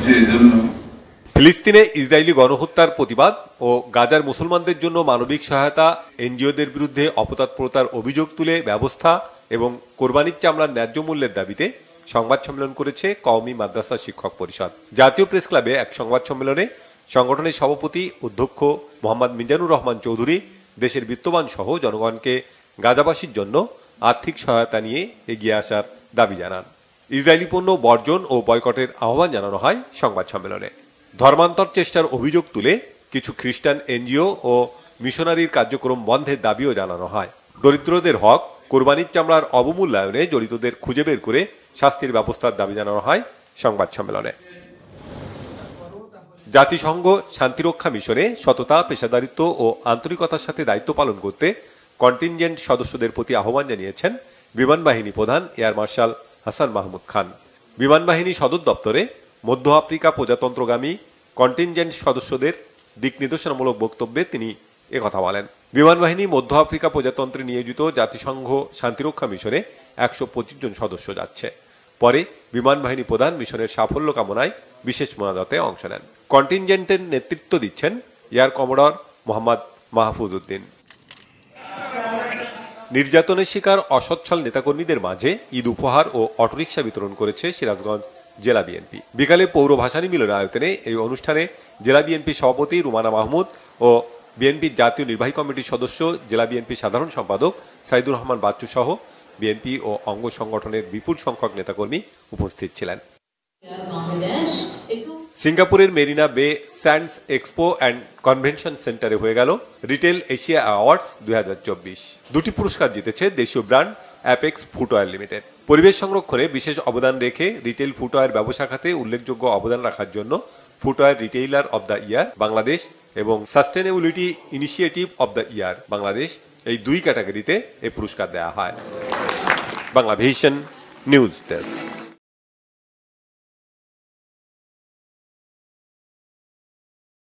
করছে এজন্য। ফিলিস্তিনে ইসরায়েলি গণহত্যার প্রতিবাদ ও গাজার মুসলমানদের জন্য মানবিক সহায়তা, এনজিওদের বিরুদ্ধে অপতৎপরতার অভিযোগ তুলে ব্যবস্থা এবং কোরবানির চামড়ার ন্যায্য মূল্যের দাবিতে সংবাদ সম্মেলন করেছে কওমি মাদ্রাসা শিক্ষক পরিষদ। জাতীয় প্রেস ক্লাবে এক সংবাদ সম্মেলনে সংগঠনের সভাপতি অধ্যক্ষ মোহাম্মদ মিজানুর রহমান চৌধুরী দেশের বিত্তবান সহ জনগণকে গাজাবাসীর জন্য আর্থিক সহায়তা নিয়ে এগিয়ে আসার দাবি জানান। ইসরায়েলি পণ্য বর্জন ও বয়কটের আহ্বান জানানো হয় সংবাদ সম্মেলনে। ধর্মান্তর চেষ্টার অভিযোগ তুলে কিছু খ্রিস্টান এনজিও ও মিশনারির কার্যক্রম বন্ধের দাবিও জানানো হয়। দরিদ্রদের হক, কোরবানির চামড়ার অবমূল্যায়নে জড়িতদের খুঁজে বের করে শাস্তির ব্যবস্থার দাবি জানানো হয় সংবাদ সম্মেলনে। জাতিসংঘ শান্তিরক্ষা মিশনে সততা, পেশাদারিত্ব ও আন্তরিকতার সাথে দায়িত্ব পালন করতে কন্টিনজেন্ট সদস্যদের প্রতি আহ্বান জানিয়েছেন বিমান বাহিনী প্রধান এয়ার মার্শাল হাসান মাহমুদ খান। বিমান বাহিনী সদর দপ্তরে মধ্য আফ্রিকা প্রজাতন্ত্রগামী কন্টিনজেন্ট সদস্যদের দিক নির্দেশনামূলক বক্তব্যে তিনি একথা বলেন। বিমান বাহিনী মধ্য আফ্রিকা প্রজাতন্ত্রে নিয়োজিত জাতিসংঘ শান্তিরক্ষা মিশনে 125 জন সদস্য যাচ্ছে। পরে বিমান বাহিনী প্রধান মিশনের সাফল্য কামনায় বিশেষ মোনাজাতে অংশ নেন। কন্টিনজেন্টের নেতৃত্ব দিচ্ছেন এয়ার কমোডর মোহাম্মদ মাহফুজ উদ্দিন। নির্যাতনের শিকার অসচ্ছল নেতাকর্মীদের মাঝে ঈদ উপহার ও অটোরিকশা বিতরণ করেছে সিরাজগঞ্জ জেলা বিএনপি। বিকালে পৌর ভাসানী মিলন আয়তনে এই অনুষ্ঠানে জেলা বিএনপি সভাপতি রুমানা মাহমুদ ও বিএনপির জাতীয় নির্বাহী কমিটির সদস্য, জেলা বিএনপি সাধারণ সম্পাদক সাইদুর রহমান বাচ্চু সহ বিএনপি ও অঙ্গ সংগঠনের বিপুল সংখ্যক নেতাকর্মী উপস্থিত ছিলেন। সিঙ্গাপুরের মেরিনা বে স্যান্ডস এক্সপো অ্যান্ড কনভেনশন সেন্টারে হয়ে গেল রিটেল এশিয়া অ্যাওয়ার্ডস 2024। দুটি পুরস্কার জিতেছে দেশীয় ব্র্যান্ড অ্যাপেক্স ফুটওয়্যার লিমিটেড। পরিবেশ সংরক্ষণে বিশেষ অবদান রেখে রিটেল ফুটওয়্যার ব্যবসা খাতে উল্লেখযোগ্য অবদান রাখার জন্য footwear retailer of the year Bangladesh এবং sustainability initiative of the year Bangladesh, এই দুই ক্যাটাগরিতে এই পুরস্কার দেওয়া হয়। Bangla vision news desk.